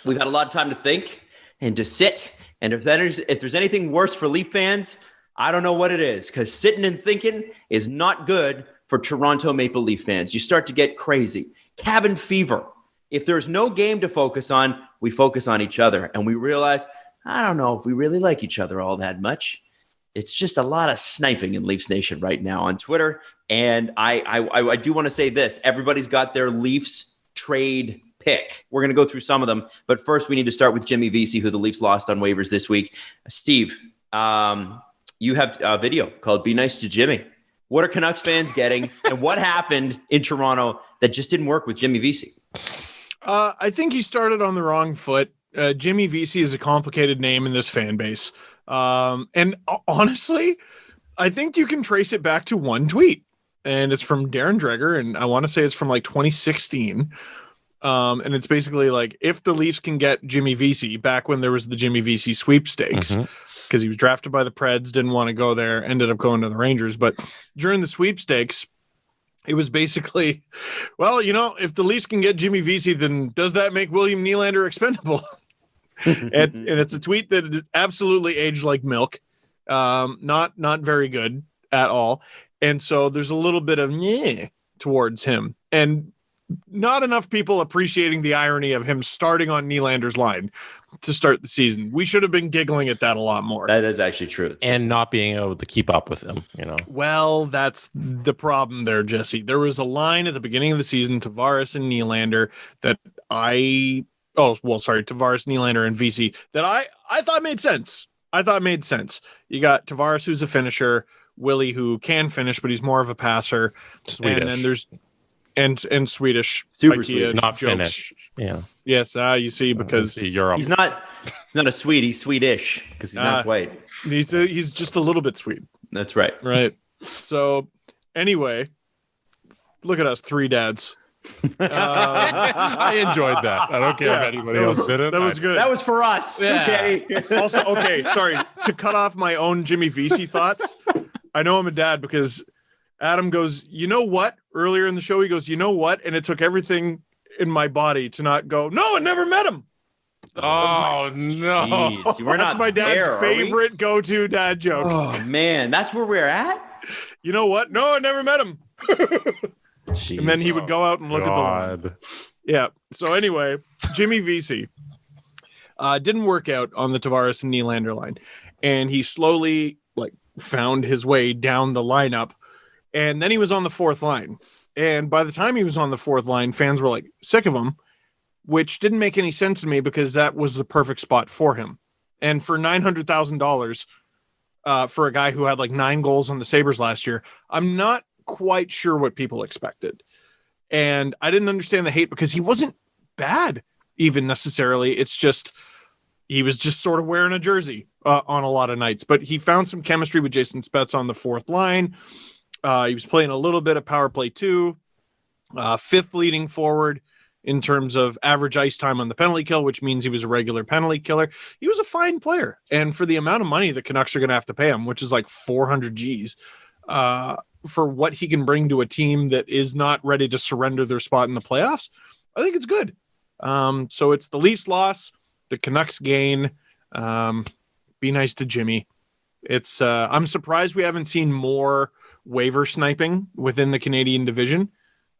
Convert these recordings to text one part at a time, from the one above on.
We've had a lot of time to think and to sit. And if there's anything worse for Leaf fans, I don't know what it is, because sitting and thinking is not good for Toronto Maple Leaf fans. You start to get crazy. Cabin fever. If there's no game to focus on, we focus on each other. And we realize, I don't know if we really like each other all that much. It's just a lot of sniping in Leafs Nation right now on Twitter. And I do want to say this. Everybody's got their Leafs trade pick. We're going to go through some of them. But first, we need to start with Jimmy Vesey, who the Leafs lost on waivers this week. Steve, you have a video called Be Nice to Jimmy. What are Canucks fans getting? And what happened in Toronto that just didn't work with Jimmy Vesey? I think he started on the wrong foot. Jimmy Vesey is a complicated name in this fan base. And honestly, I think you can trace it back to one tweet. And it's from Darren Dreger. And I want to say it's from like 2016. And it's basically like, if the Leafs can get Jimmy Vesey, back when there was the Jimmy Vesey sweepstakes, because he was drafted by the Preds, didn't want to go there, ended up going to the Rangers. But during the sweepstakes, it was basically, well, if the Leafs can get Jimmy Vesey, then does that make William Nylander expendable? and it's a tweet that absolutely aged like milk. Not very good at all. And so there's a little bit of towards him. And not enough people appreciating the irony of him starting on Nylander's line to start the season. We should have been giggling at that a lot more. That is actually true. And not being able to keep up with him, Well, that's the problem there, Jesse. There was a line at the beginning of the season, Tavares and Nylander, Tavares, Nylander, and Vesey, that I thought made sense. You got Tavares, who's a finisher, Willie, who can finish, but he's more of a passer. Swedish. And then there's and Swedish, super IKEA Swedish, not jokes. Finnish. Yeah. Yes, you see, because Europe. He's not a Swede. He's Swedish because he's not white. He's just a little bit Swede. That's right. Right. So anyway, look at us, three dads. I enjoyed that. I don't care if anybody else did it. That was good. That was for us. Yeah. Okay. Also, sorry, to cut off my own Jimmy Vesey thoughts. I know I'm a dad because Adam goes, you know what? Earlier in the show, he goes, you know what? And it took everything in my body to not go, no, I never met him. Oh, no. Jeez, we're That's not my dad's there, favorite go-to dad joke. Oh, man. That's where we're at? You know what? No, I never met him. Jeez. And then he would go out and look at the line. Yeah. So anyway, Jimmy Vesey didn't work out on the Tavares and Nylander line. And he slowly found his way down the lineup. And then he was on the fourth line. And by the time he was on the fourth line, fans were sick of him, which didn't make any sense to me because that was the perfect spot for him. And for $900,000 for a guy who had 9 goals on the Sabres last year, I'm not quite sure what people expected. And I didn't understand the hate because he wasn't bad even necessarily. It's just, he was just sort of wearing a jersey on a lot of nights, but he found some chemistry with Jason Spezza on the fourth line. He was playing a little bit of power play too, fifth leading forward in terms of average ice time on the penalty kill, which means he was a regular penalty killer. He was a fine player. And for the amount of money the Canucks are going to have to pay him, which is 400 Gs, for what he can bring to a team that is not ready to surrender their spot in the playoffs, I think it's good. So it's the Leafs loss, the Canucks gain. Be nice to Jimmy. It's I'm surprised we haven't seen more waiver sniping within the Canadian division.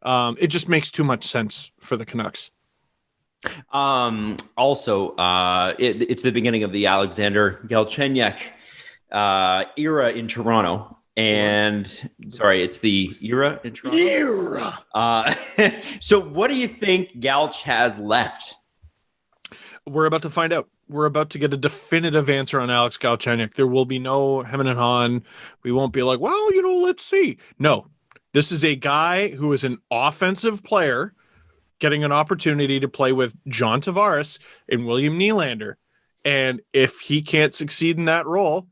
It just makes too much sense for the Canucks. Also, it's the beginning of the Alexander Galchenyuk era in Toronto. And sorry, it's the era in Toronto. So what do you think Galch has left? We're about to find out. We're about to get a definitive answer on Alex Galchenyuk. There will be no hem and haw. We won't be let's see. No, this is a guy who is an offensive player getting an opportunity to play with John Tavares and William Nylander. And if he can't succeed in that role,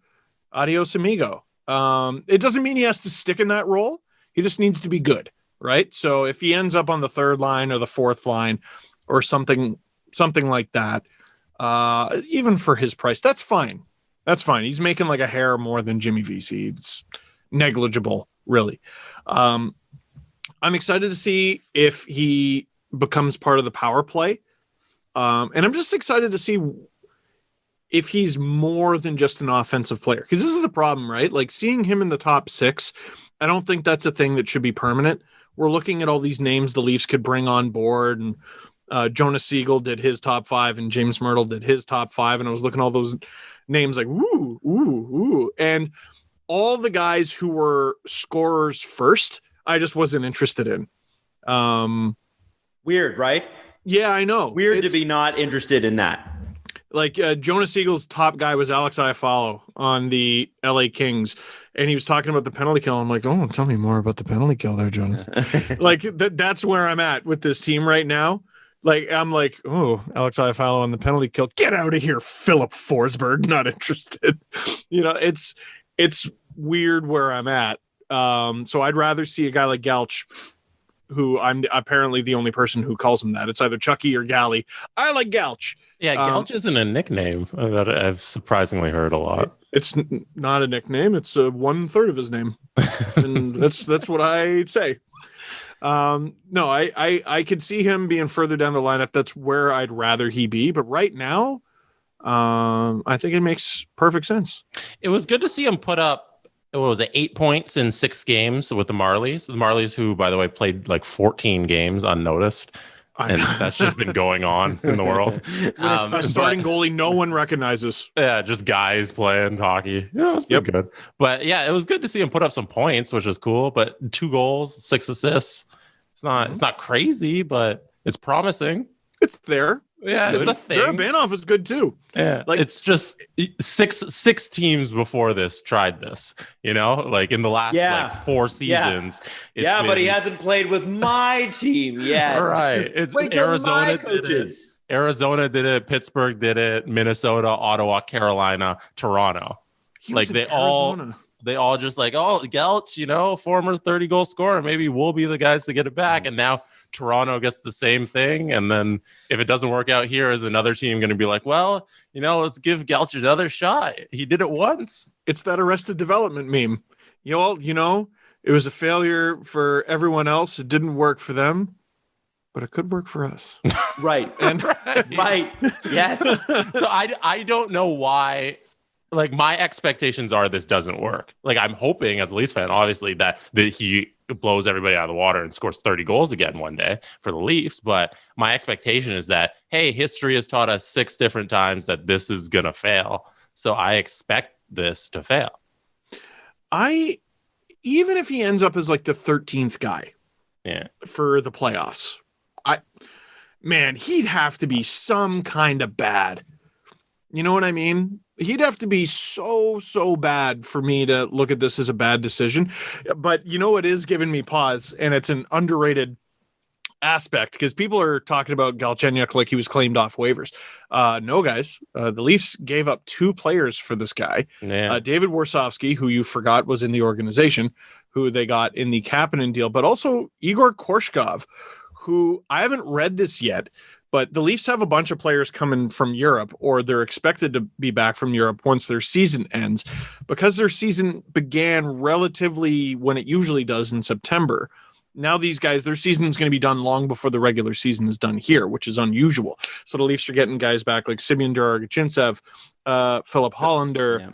adios amigo. It doesn't mean he has to stick in that role. He just needs to be good, right? So if he ends up on the third line or the fourth line or something like that, even for his price, that's fine. That's fine. He's making a hair more than Jimmy Vesey. It's negligible, really. I'm excited to see if he becomes part of the power play. And I'm just excited to see if he's more than just an offensive player. Because this is the problem, right? Like seeing him in the top 6, I don't think that's a thing that should be permanent. We're looking at all these names the Leafs could bring on board, and Jonas Siegel did his top 5 and James Myrtle did his top 5. And I was looking at all those names like, ooh. And all the guys who were scorers first, I just wasn't interested in. Weird, right? Yeah, I know. Weird to be not interested in that. Like Jonas Siegel's top guy was Alex Iafallo on the LA Kings, and he was talking about the penalty kill. I'm like, oh, tell me more about the penalty kill there, Jonas. Like that's where I'm at with this team right now. Like I'm like, oh, Alex Iafallo on the penalty kill. Get out of here, Philip Forsberg. Not interested. It's weird where I'm at. So I'd rather see a guy like Galch, who I'm apparently the only person who calls him that. It's either Chucky or Gally. I like Galch. Yeah, Galch isn't a nickname that I've surprisingly heard a lot. It's not a nickname. It's 1/3 of his name, and that's what I say. No, I could see him being further down the lineup. That's where I'd rather he be. But right now, I think it makes perfect sense. It was good to see him put up, what was it, 8 points in 6 games with the Marlies. The Marlies, who, by the way, played like 14 games unnoticed. And that's just been going on in the world. A starting goalie no one recognizes. Yeah, just guys playing hockey. Yeah, it's been good. But yeah, it was good to see him put up some points, which is cool. But 2 goals, 6 assists. It's not crazy, but it's promising. It's there. Yeah, it's a thing. Banoff is good too. Yeah, like it's just six teams before this tried this. Like in the last 4 seasons. Yeah, but he hasn't played with my team yet. Right. It's Arizona did it. Arizona did it. Pittsburgh did it. Minnesota, Ottawa, Carolina, Toronto. Like they all just like, oh, Galch, former 30-goal scorer. Maybe we'll be the guys to get it back. And now Toronto gets the same thing. And then if it doesn't work out here, is another team going to be like, well, let's give Galch another shot. He did it once. It's that Arrested Development meme. It was a failure for everyone else. It didn't work for them, but it could work for us. Right. And right. Yes. So I don't know why. Like my expectations are this doesn't work. Like I'm hoping as a Leafs fan, obviously, that he blows everybody out of the water and scores 30 goals again one day for the Leafs. But my expectation is that, hey, history has taught us 6 different times that this is going to fail. So I expect this to fail. Even if he ends up as like the 13th guy for the playoffs, he'd have to be some kind of bad. You know what I mean? He'd have to be so bad for me to look at this as a bad decision. But it is giving me pause, and it's an underrated aspect because people are talking about Galchenyuk like he was claimed off waivers. No, guys. The Leafs gave up 2 players for this guy. Yeah. David Warsofsky, who you forgot was in the organization, who they got in the Kapanen deal, but also Igor Korshkov, who I haven't read this yet, but the Leafs have a bunch of players coming from Europe, or they're expected to be back from Europe once their season ends. Because their season began relatively when it usually does in September. Now these guys, their season is going to be done long before the regular season is done here, which is unusual. So the Leafs are getting guys back like Semyon Durargachintsev, Philip Hollander.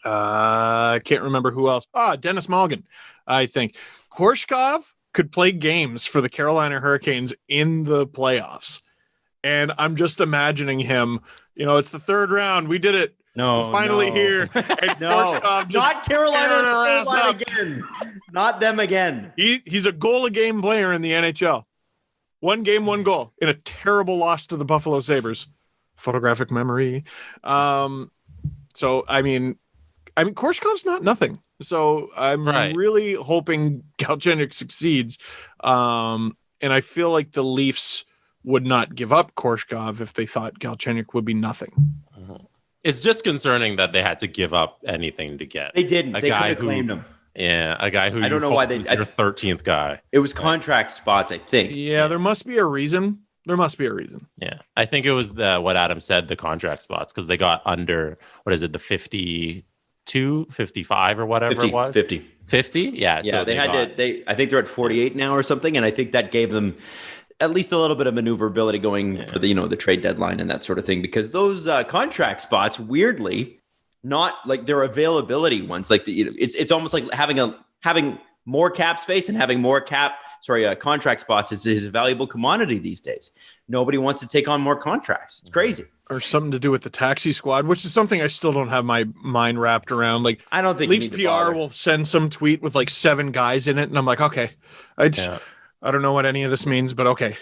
I can't remember who else. Dennis Malgin, I think. Korshkov could play games for the Carolina Hurricanes in the playoffs. And I'm just imagining him, it's the 3rd round. We did it. No, we're finally here. And Korshkov not Carolina again. Not them again. He's a goal a game player in the NHL. 1 game, 1 goal in a terrible loss to the Buffalo Sabres. Photographic memory. So, Korshkov's not nothing. So I'm really hoping Galchenyuk succeeds. And I feel like the Leafs would not give up Korshkov if they thought Galchenyuk would be nothing. It's just concerning that they had to give up anything to get. They didn't. They could have claimed him. Yeah, a guy who I don't know why they. Your 13th guy. It was contract spots, I think. Yeah, there must be a reason. Yeah, I think it was what Adam said, the contract spots, because they got under the 52, 55 or whatever 50, it was. 50. Yeah. Yeah, So I think they're at 48 now or something, and I think that gave them at least a little bit of maneuverability going for the trade deadline and that sort of thing, because those contract spots, weirdly, not like their availability ones, like it's almost like having more cap space and having more contract spots is a valuable commodity these days. Nobody wants to take on more contracts. It's crazy. Or something to do with the taxi squad, which is something I still don't have my mind wrapped around. Like, I don't think Leafs PR will send some tweet with like 7 guys in it, and I'm like, okay, I don't know what any of this means, but okay.